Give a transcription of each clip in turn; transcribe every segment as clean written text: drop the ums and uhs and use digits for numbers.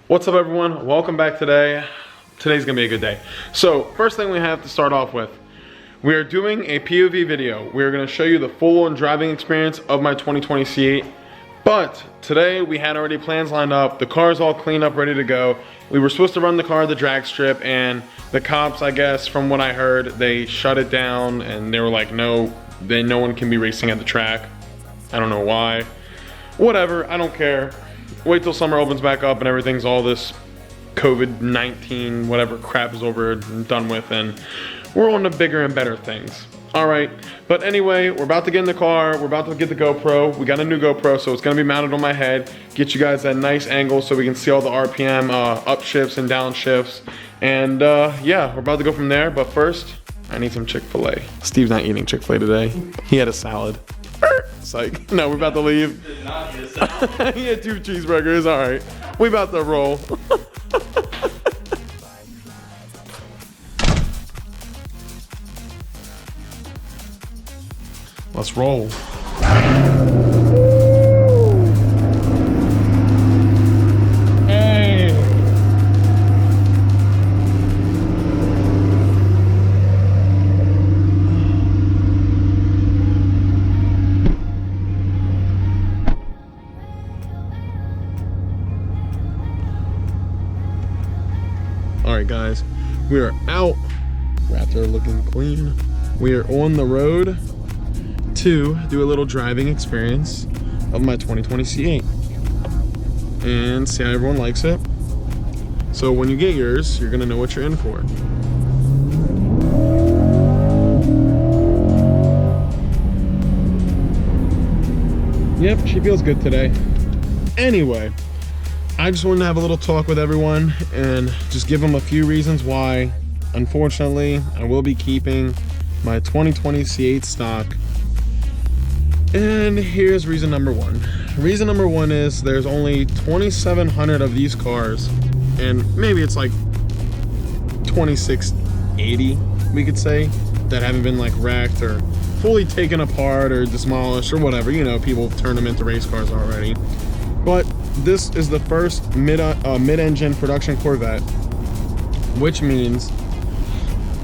What's up, everyone? Welcome back today. Today's gonna be a good day. So first thing we have to start off with, we are doing a POV video. We're gonna show you the full-on driving experience of my 2020 C8. But today we had already plans lined up. The car's all cleaned up, ready to go. We were supposed to run the car the drag strip, and the cops, I guess, from what I heard, they shut it down and they were like, no one can be racing at the track. I don't know why. Whatever, I don't care. Wait till summer opens back up and everything's all this COVID-19, whatever crap is over and done with, and we're on to bigger and better things. All right, but anyway, we're about to get in the car. We're about to get the GoPro. We got a new GoPro, so it's gonna be mounted on my head. Get you guys that nice angle so we can see all the RPM upshifts and downshifts. And yeah, we're about to go from there, but first, I need some Chick-fil-A. Steve's not eating Chick-fil-A today. He had a salad. Psych. No, we're about to leave. He had 2 cheeseburgers. All right, we about to roll. Let's roll. Hey. All right, guys, we are out. Rats are looking clean. We are on the road to do a little driving experience of my 2020 C8 and see how everyone likes it. So when you get yours, you're gonna know what you're in for. Yep, she feels good today. Anyway, I just wanted to have a little talk with everyone and just give them a few reasons why, unfortunately, I will be keeping my 2020 C8 stock. And here's reason number one. Reason number one is there's only 2,700 of these cars, and maybe it's like 2,680, we could say, that haven't been like wrecked or fully taken apart or demolished or whatever. You know, people have turned them into race cars already. But this is the first mid-engine production Corvette, which means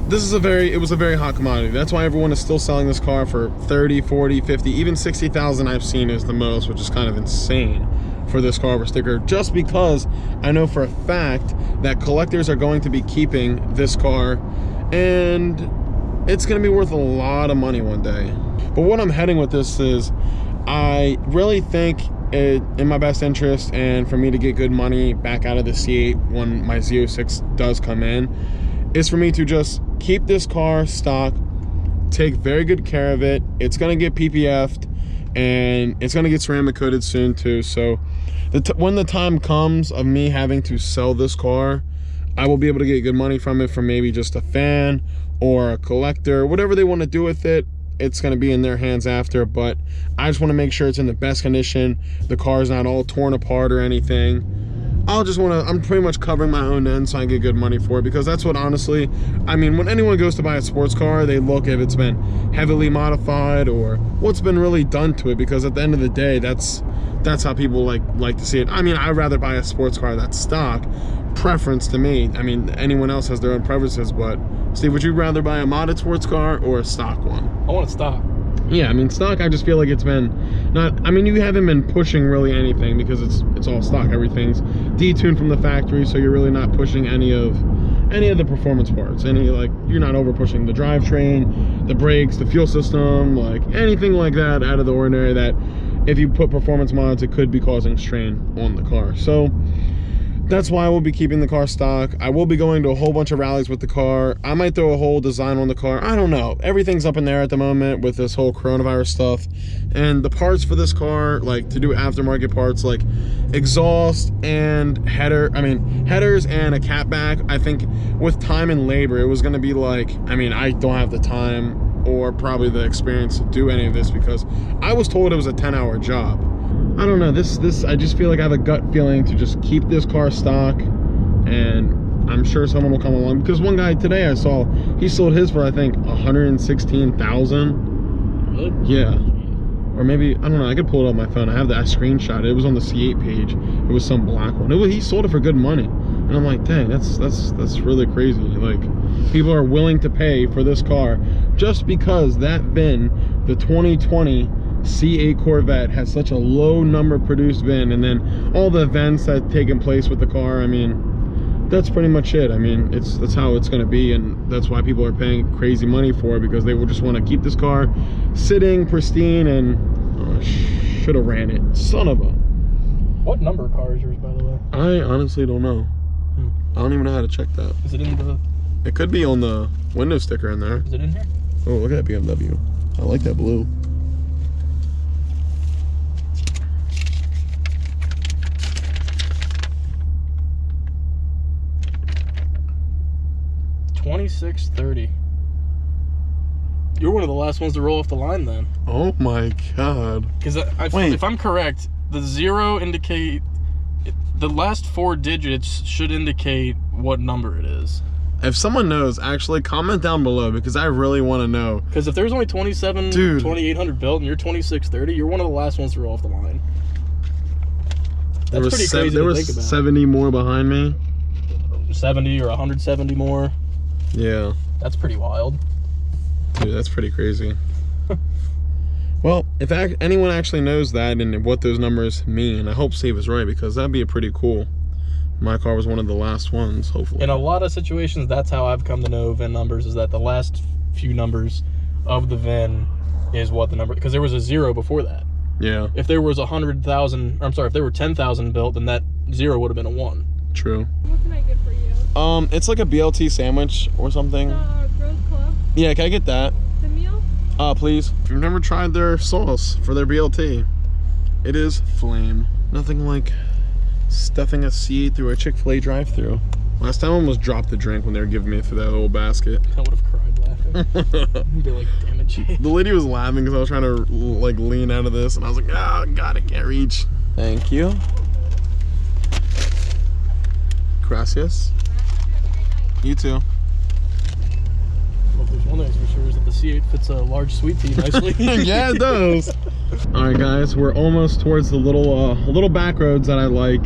it was a very hot commodity. That's why everyone is still selling this car for 30, 40, 50, even 60,000 I've seen is the most, which is kind of insane for this Carver sticker, just because I know for a fact that collectors are going to be keeping this car and it's going to be worth a lot of money one day. But what I'm heading with this is I really think it in my best interest and for me to get good money back out of the C8 when my Z06 does come in is for me to just keep this car stock, take very good care of it. It's gonna get PPF'd and it's gonna get ceramic coated soon too. So when the time comes of me having to sell this car, I will be able to get good money from it, from maybe just a fan or a collector, whatever they want to do with it. It's going to be in their hands after, but I just want to make sure it's in the best condition. The car is not all torn apart or anything. I'm pretty much covering my own end so I get good money for it, because that's what, honestly, I mean, when anyone goes to buy a sports car, they look if it's been heavily modified or what's been really done to it, because at the end of the day, that's how people like to see it. I mean, I'd rather buy a sports car that's stock. Preference to me. I mean, anyone else has their own preferences, but Steve, would you rather buy a modded sports car or a stock one? I want a stock. Yeah, I mean, stock, I just feel like it's been I mean, you haven't been pushing really anything because it's all stock. Everything's detuned from the factory, so you're really not pushing any of the performance parts. You're not over pushing the drivetrain, the brakes, the fuel system, like anything like that out of the ordinary that if you put performance mods, it could be causing strain on the car. So that's why I will be keeping the car stock. I will be going to a whole bunch of rallies with the car. I might throw a whole design on the car. I don't know. Everything's up in there at the moment with this whole coronavirus stuff. And the parts for this car, like to do aftermarket parts like exhaust and headers and a catback, I think with time and labor, it was going to be like, I mean, I don't have the time or probably the experience to do any of this because I was told it was a 10-hour job. I don't know, this I just feel like I have a gut feeling to just keep this car stock, and I'm sure someone will come along, because one guy today I saw, he sold his for I think 116,000. Really? Yeah. or maybe, I don't know, I could pull it up on my phone. I screenshot it. It was on the C8 page. It was some black one. He sold it for good money. And I'm like, dang, that's really crazy. Like, people are willing to pay for this car just because that VIN, the 2020 C8 Corvette, has such a low number produced VIN, and then all the events that taken place with the car. I mean, that's pretty much it. I mean, that's how it's going to be, and that's why people are paying crazy money for it, because they will just want to keep this car sitting pristine. And should have ran it, son of a. What number car is yours, by the way? I honestly don't know. I don't even know how to check that. Is it in the... It could be on the window sticker in there. Is it in here? Oh, look at that BMW. I like that blue. $26.30. You're one of the last ones to roll off the line then. Oh my god. Because if I'm correct, the 0 indicate... The last 4 digits should indicate what number it is. If someone knows, actually comment down below, because I really want to know. Because if there's only 2,800 built and you're 2630, you're one of the last ones to roll off the line. That's pretty crazy to think about. 70 more behind me. 70 or 170 more. Yeah. That's pretty wild. Dude, that's pretty crazy. Well, if anyone actually knows that and what those numbers mean, I hope Steve is right, because that'd be a pretty cool. My car was one of the last ones, hopefully. In a lot of situations, that's how I've come to know VIN numbers, is that the last few numbers of the VIN is what the number, because there was a 0 before that. Yeah. If there was 100,000, I'm sorry, if there were 10,000 built, then that 0 would have been a 1. True. What can I get for you? It's like a BLT sandwich or something. Rose Club. Yeah, can I get that? The meal? Please. If you've never tried their sauce for their BLT, it is flame. Nothing like stuffing a C8 through a Chick-fil-A drive-thru. Last time I almost dropped the drink when they were giving me for that little basket. I would have cried laughing. You'd be like, damn it, Jay. The lady was laughing because I was trying to like lean out of this, and I was like, oh god, I can't reach. Thank you. Gracias. You too. Well, if there's one thing for sure is that the C8 fits a large sweet tea nicely. Yeah, it does. All right, guys, we're almost towards the little back roads that I like.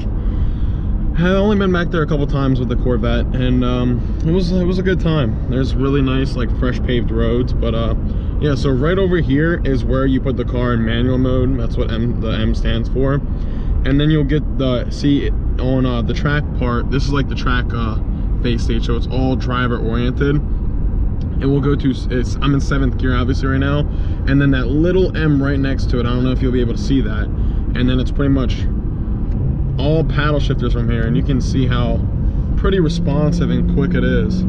I've only been back there a couple times with the Corvette, and it was a good time. There's really nice, like, fresh paved roads, but yeah. So right over here is where you put the car in manual mode. That's what the M stands for. And then you'll get on the track part. This is like the track face stage, so it's all driver oriented. And we'll go to, I'm in 7th gear obviously right now, and then that little M right next to it, I don't know if you'll be able to see that, and then it's pretty much all paddle shifters from here, and you can see how pretty responsive and quick it is.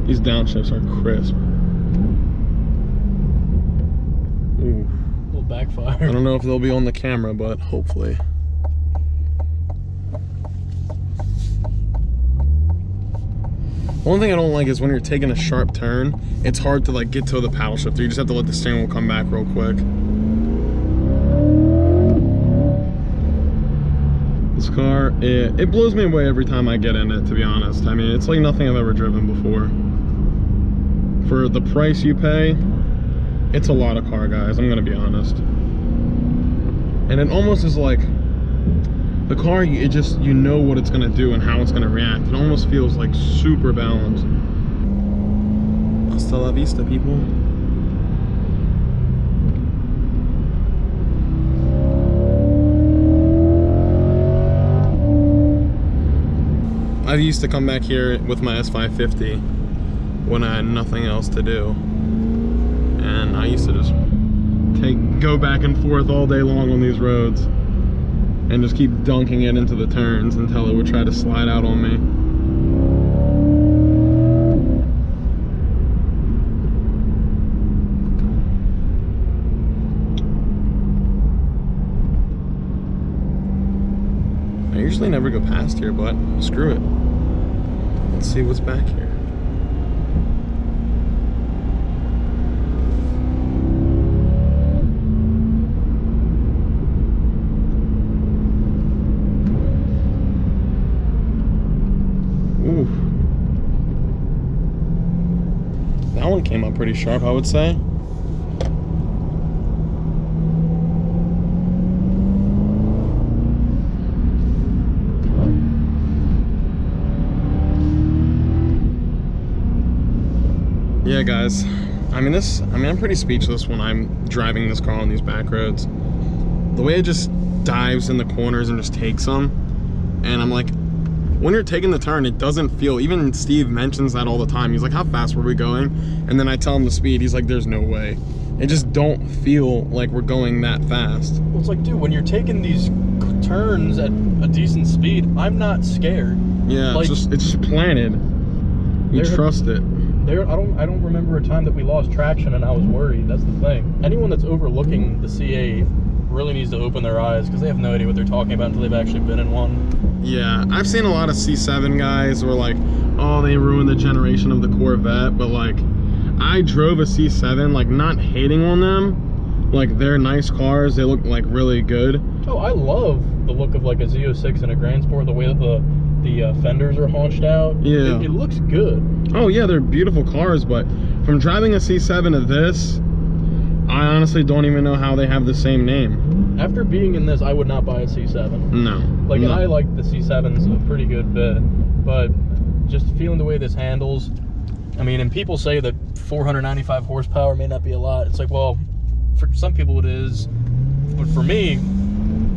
These downshifts are crisp. Ooh. A little backfire. I don't know if they'll be on the camera, but hopefully. One thing I don't like is when you're taking a sharp turn, it's hard to like get to the paddle shifter. You just have to let the steering wheel come back real quick. This car, it blows me away every time I get in it, to be honest. I mean, it's like nothing I've ever driven before. For the price you pay, it's a lot of car, guys, I'm gonna be honest. And it almost is like, the car, you know what it's gonna do and how it's gonna react. It almost feels like super balanced. Hasta la vista, people. I used to come back here with my S550 when I had nothing else to do. And I used to just go back and forth all day long on these roads and just keep dunking it into the turns until it would try to slide out on me. I usually never go past here, but screw it. Let's see what's back here. That one came up pretty sharp, I would say. Yeah, guys. I'm pretty speechless when I'm driving this car on these back roads. The way it just dives in the corners and just takes them. And I'm like, when you're taking the turn, it doesn't feel, even Steve mentions that all the time. He's like, how fast were we going? And then I tell him the speed. He's like, there's no way. It just don't feel like we're going that fast. Well, it's like, dude, when you're taking these turns at a decent speed, I'm not scared. Yeah, like, it's just planted. You trust it. I don't remember a time that we lost traction and I was worried. That's the thing. Anyone that's overlooking the C8 really needs to open their eyes, because they have no idea what they're talking about until they've actually been in one. Yeah, I've seen a lot of C7 guys who are like, oh, they ruined the generation of the Corvette, but like, I drove a C7, like, not hating on them. Like, they're nice cars, they look like really good. Oh, I love the look of like a Z06 and a Grand Sport, the way that the fenders are haunched out. Yeah. It looks good. Oh yeah, they're beautiful cars, but from driving a C7 to this, I honestly don't even know how they have the same name. After being in this, I would not buy a C7. No. Like, no. and I like the C7s a pretty good bit, but just feeling the way this handles, I mean, and people say that 495 horsepower may not be a lot. It's like, well, for some people it is, but for me,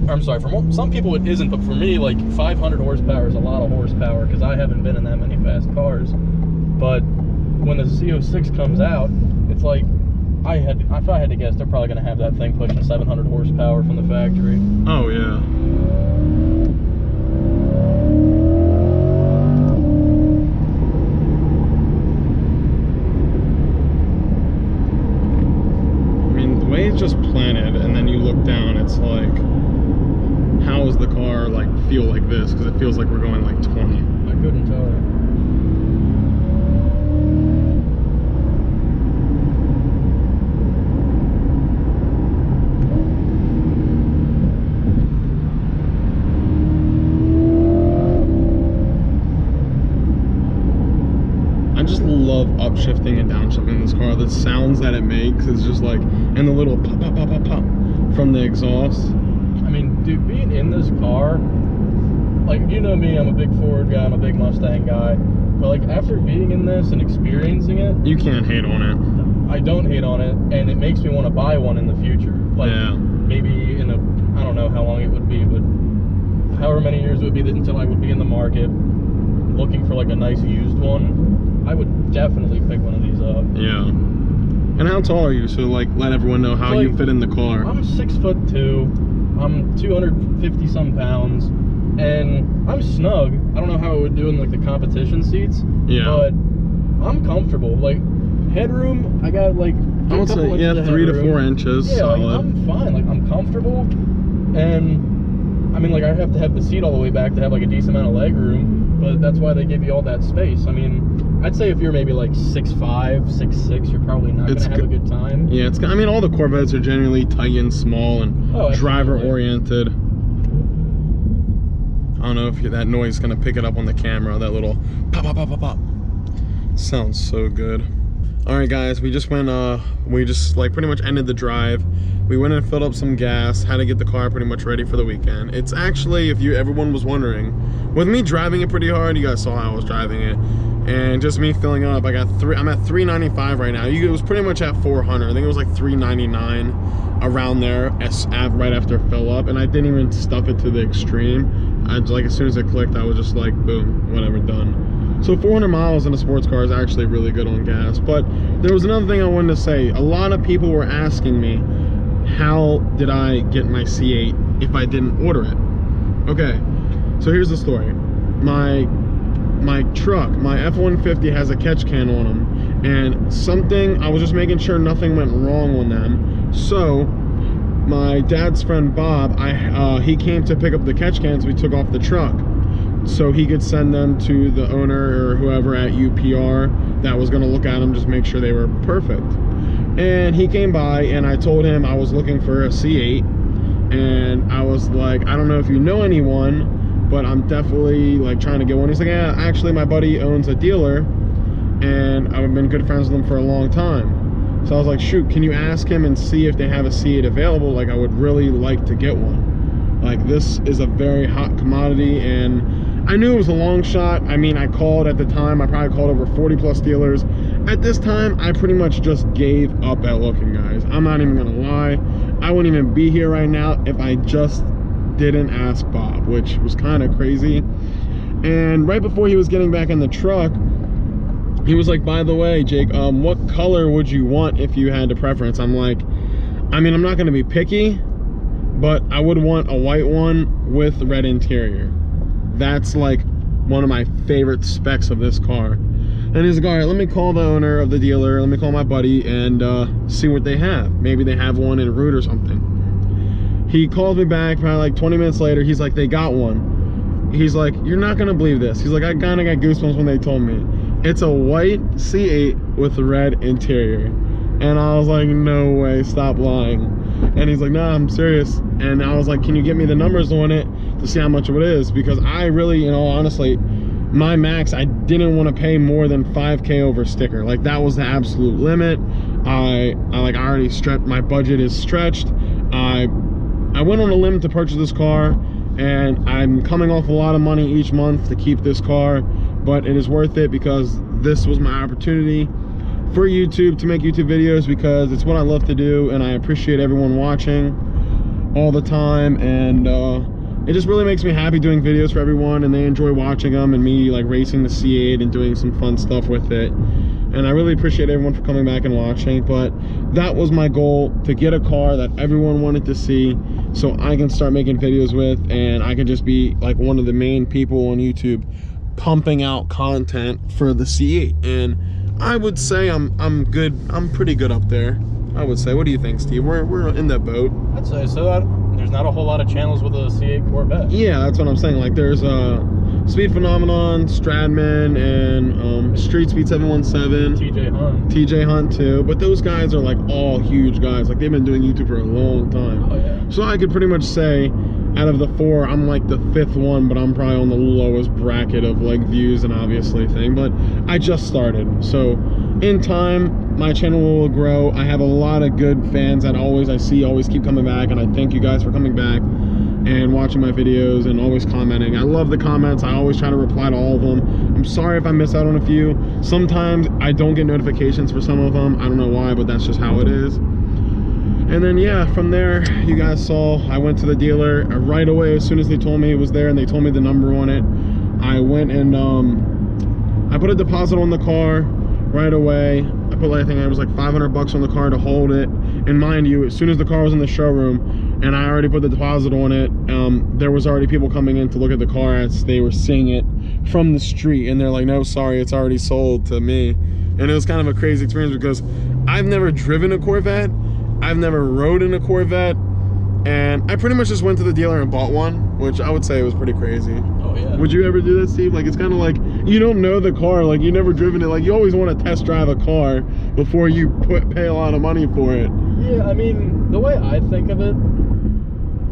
I'm sorry, for some people it isn't, but for me, like, 500 horsepower is a lot of horsepower, because I haven't been in that many fast cars. But when the Z06 comes out, it's like, if I had to guess, they're probably going to have that thing pushing 700 horsepower from the factory. Oh yeah. I mean, the way it's just planted, and then you look down, it's like, how does the car like feel like this? Because it feels like we're going like 20. I couldn't tell you. I just love upshifting and downshifting in this car. The sounds that it makes is just like, and the little pop, pop, pop, pop, pop from the exhaust. I mean, dude, being in this car, like, you know me, I'm a big Ford guy, I'm a big Mustang guy, but like, after being in this and experiencing it, You can't hate on it. I don't hate on it, and it makes me want to buy one in the future. Like, Yeah. maybe in I don't know how long it would be, but however many years it would be until I would be in the market looking for like a nice used one, I would definitely pick one of these up. Yeah. And how tall are you? So like, let everyone know how Like, you fit in the car. I'm 6'2", I'm 250 some pounds, and I'm snug. I don't know how it would do in like the competition seats, Yeah. but I'm comfortable. Like, headroom, I got like I would say, yeah, 3 to 4 inches. Yeah, solid. like, I'm fine. Like, I'm comfortable, and I mean, like, I have to have the seat all the way back to have like a decent amount of leg room, but that's why they give you all that space. I mean, I'd say if you're maybe like 6'5", 6'6", you're probably not gonna have a good time. Yeah, I mean, all the Corvettes are generally tight and small and driver oriented. I don't know if that noise is gonna pick it up on the camera. That little pop, pop, pop, pop, pop. Sounds so good. All right, guys, we just like pretty much ended the drive. We went and filled up some gas, had to get the car pretty much ready for the weekend. It's actually, if everyone was wondering, with me driving it pretty hard, you guys saw how I was driving it, and just me filling up, I'm at 395 right now. It was pretty much at 400. I think it was like 399 around there right after fill up, and I didn't even stuff it to the extreme. Like, as soon as it clicked, I was just like, boom, whatever, done. So 400 miles in a sports car is actually really good on gas. But there was another thing I wanted to say. A lot of people were asking me, how did I get my C8 if I didn't order it? Okay, so here's the story. My truck, my F-150 has a catch can on them, and I was just making sure nothing went wrong on them. So my dad's friend Bob, he came to pick up the catch cans we took off the truck, so he could send them to the owner or whoever at UPR that was going to look at them, just make sure they were perfect. And he came by, and I told him I was looking for a C8, and I was like, I don't know if you know anyone, but I'm definitely like trying to get one. He's like, yeah, actually my buddy owns a dealer, and I've been good friends with him for a long time. So I was like, shoot, can you ask him and see if they have a C8 available? Like, I would really like to get one. Like, this is a very hot commodity, and I knew it was a long shot. I mean, I called at the time, I probably called over 40 plus dealers. At this time, I pretty much just gave up at looking, guys. I'm not even gonna lie. I wouldn't even be here right now if I just didn't ask Bob, which was kind of crazy. And right before he was getting back in the truck, he was like, by the way, Jake, what color would you want if you had a preference? I'm like, I mean, I'm not gonna be picky, but I would want a white one with red interior. That's like one of my favorite specs of this car. And he's like, all right, let me call the owner of the dealer, let me call my buddy and see what they have. Maybe they have one in Root or something. He called me back probably like 20 minutes later. He's like, they got one. He's like, you're not gonna believe this. He's like, I kinda got goosebumps when they told me. It's a white C8 with a red interior. And I was like, no way, stop lying. And he's like, no, I'm serious. And I was like, can you get me the numbers on it to see how much of it is? Because I really, you know, honestly, my max, I didn't want to pay more than 5K over sticker. Like, that was the absolute limit. I already stretched, my budget is stretched. I went on a limb to purchase this car, and I'm coming off a lot of money each month to keep this car, but it is worth it because this was my opportunity for YouTube, to make YouTube videos, because it's what I love to do, and I appreciate everyone watching all the time. And it just really makes me happy doing videos for everyone, and they enjoy watching them, and me like racing the C8 and doing some fun stuff with it. And I really appreciate everyone for coming back and watching. But that was my goal, to get a car that everyone wanted to see, so I can start making videos with, and I can just be like one of the main people on YouTube pumping out content for the C8. And I would say I'm good. I'm pretty good up there, I would say. What do you think, Steve? We're in that boat. I'd say so. There's not a whole lot of channels with a C8 Corvette. Yeah, that's what I'm saying. Like, there's Speed Phenomenon, Stradman, and Street Speed 717. TJ Hunt too. But those guys are like all huge guys. Like, they've been doing YouTube for a long time. Oh yeah. So I could pretty much say, out of the four, I'm like the fifth one, but I'm probably on the lowest bracket of like views and obviously thing. But I just started, so in time my channel will grow. I have a lot of good fans that I see always keep coming back, and I thank you guys for coming back and watching my videos and always commenting. I love the comments. I always try to reply to all of them. I'm sorry if I miss out on a few. Sometimes I don't get notifications for some of them. I don't know why, but that's just how it is. And then yeah, from there, you guys saw, I went to the dealer right away. As soon as they told me it was there and they told me the number on it, I went and I put a deposit on the car right away. I put like, I think it was like 500 bucks on the car to hold it. And mind you, as soon as the car was in the showroom and I already put the deposit on it, there was already people coming in to look at the car as they were seeing it from the street, and they're like, no, sorry, it's already sold to me. And it was kind of a crazy experience because I've never driven a Corvette, I've never rode in a Corvette, and I pretty much just went to the dealer and bought one, which I would say was pretty crazy. Oh yeah. Would you ever do that, Steve? Like, it's kind of like, you don't know the car, like you never driven it, like you always want to test drive a car before you pay a lot of money for it. Yeah, I mean, the way I think of it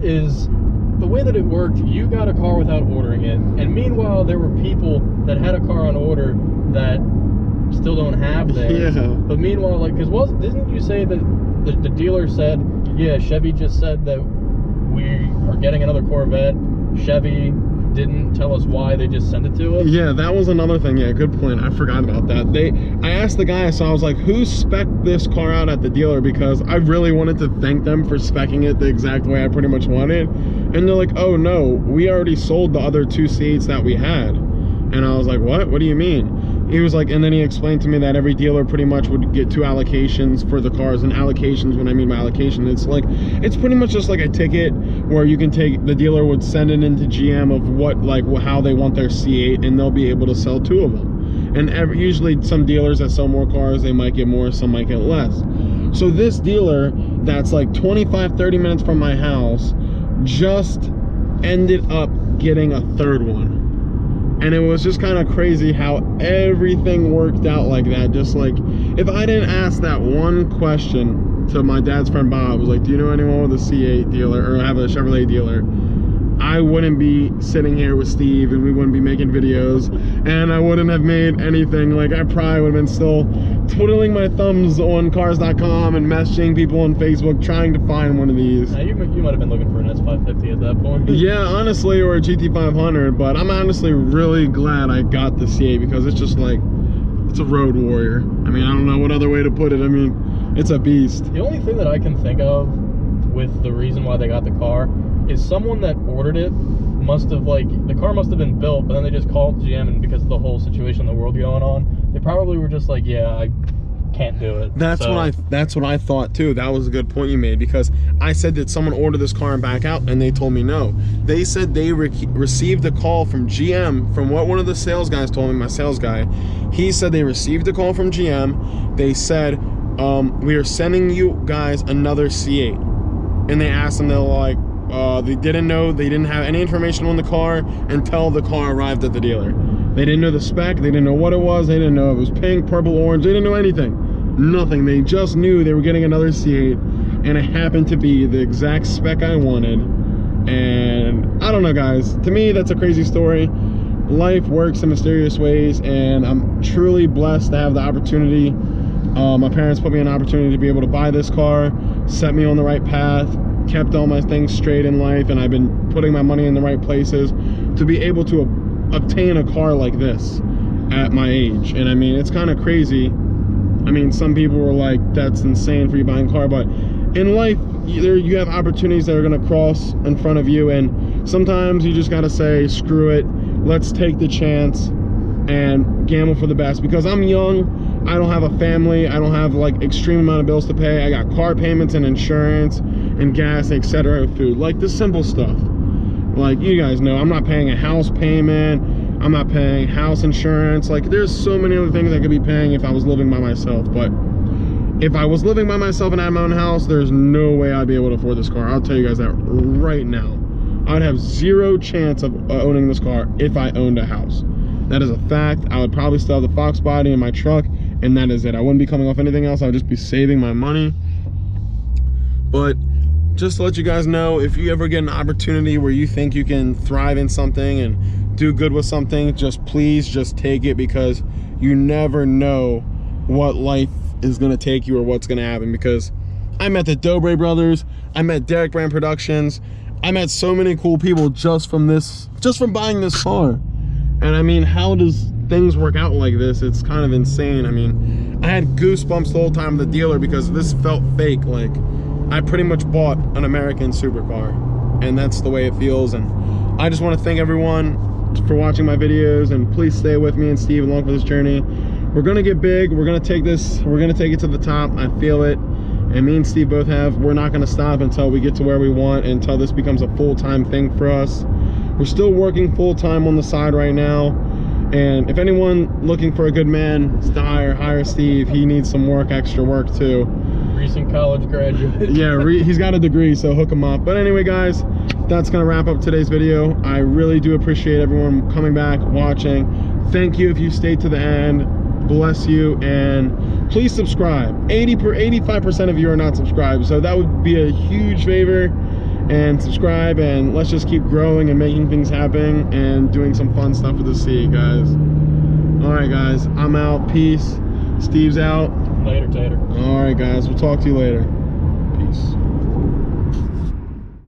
is, the way that it worked, you got a car without ordering it, and meanwhile there were people that had a car on order that still don't have theirs. Yeah. But meanwhile, like, because didn't you say that the dealer said, yeah, Chevy just said that we are getting another Corvette. Chevy didn't tell us why, they just sent it to us? Yeah, that was another thing. Yeah, good point. I forgot about that. I asked the guy, so I was like, who spec'd this car out at the dealer? Because I really wanted to thank them for spec'ing it the exact way I pretty much wanted. And they're like, oh no, we already sold the other two seats that we had. And I was like, what do you mean? He was like, and then he explained to me that every dealer pretty much would get 2 allocations for the cars. And allocations, when I mean by allocation, it's like, it's pretty much just like a ticket where you can take, the dealer would send it into GM of how they want their C8, and they'll be able to sell 2 of them. And usually some dealers that sell more cars, they might get more, some might get less. So this dealer that's like 25-30 minutes from my house just ended up getting a 3rd one. And it was just kind of crazy how everything worked out like that. Just like, if I didn't ask that one question to my dad's friend Bob, was like, do you know anyone with a C8 dealer or have a Chevrolet dealer? I wouldn't be sitting here with Steve, and we wouldn't be making videos, and I wouldn't have made anything. Like, I probably would have been still twiddling my thumbs on cars.com and messaging people on Facebook trying to find one of these. You might have been looking for an S550 at that point. Yeah, honestly, or a GT500, but I'm honestly really glad I got the C8 because it's just like, it's a road warrior. I mean, I don't know what other way to put it. I mean, it's a beast. The only thing that I can think of with the reason why they got the car is someone that ordered it must have, like, the car must have been built, but then they just called GM, and because of the whole situation in the world going on, they probably were just like, yeah, I can't do it. That's what I thought too. That was a good point you made, because I said, did someone order this car and back out? And they told me no. They said they received a call from GM, from what one of the sales guys told me, my sales guy. He said they received a call from GM. They said, we are sending you guys another C8. And they asked them, they're like, they didn't know, they didn't have any information on the car until the car arrived at the dealer. They didn't know the spec, they didn't know what it was, they didn't know if it was pink, purple, orange, they didn't know anything. Nothing. They just knew they were getting another C8, and it happened to be the exact spec I wanted. And I don't know, guys, to me that's a crazy story. Life works in mysterious ways, and I'm truly blessed to have the opportunity. My parents put me in an opportunity to be able to buy this car, set me on the right path, kept all my things straight in life, and I've been putting my money in the right places to be able to obtain a car like this at my age. And I mean, it's kind of crazy. I mean, some people were like, that's insane for you buying a car, but in life, you have opportunities that are going to cross in front of you, and sometimes you just got to say, screw it, let's take the chance and gamble for the best. Because I'm young, I don't have a family, I don't have like extreme amount of bills to pay. I got car payments and insurance and gas, etc., food, like the simple stuff. Like, you guys know, I'm not paying a house payment, I'm not paying house insurance. Like, there's so many other things I could be paying if I was living by myself. But if I was living by myself and had my own house, there's no way I'd be able to afford this car. I'll tell you guys that right now. I'd have zero chance of owning this car if I owned a house. That is a fact. I would probably still have the Fox body in my truck, and that is it. I wouldn't be coming off anything else. I would just be saving my money. But just to let you guys know, if you ever get an opportunity where you think you can thrive in something and do good with something, just please just take it, because you never know what life is going to take you or what's going to happen. Because I met the Dobre brothers, I met Derek Brand Productions, I met so many cool people just from buying this car. And I mean, how does things work out like this? It's kind of insane. I mean, I had goosebumps the whole time at the dealer because this felt fake. Like, I pretty much bought an American supercar, and that's the way it feels. And I just want to thank everyone for watching my videos, and please stay with me and Steve along for this journey. We're gonna get big, we're gonna take it to the top. I feel it, and me and Steve both have. We're not gonna stop until we get to where we want, until this becomes a full-time thing for us. We're still working full-time on the side right now, and if anyone looking for a good man to hire Steve. He needs some extra work too. Recent college graduate. Yeah, he's got a degree, so hook him up. But anyway, guys, that's gonna wrap up today's video. I really do appreciate everyone coming back, watching. Thank you if you stayed to the end. Bless you, and please subscribe. 85% of you are not subscribed, so that would be a huge favor. And subscribe, and let's just keep growing and making things happen and doing some fun stuff with the sea, guys. All right, guys, I'm out. Peace. Steve's out. Later, Tater. All right, guys, we'll talk to you later. Peace.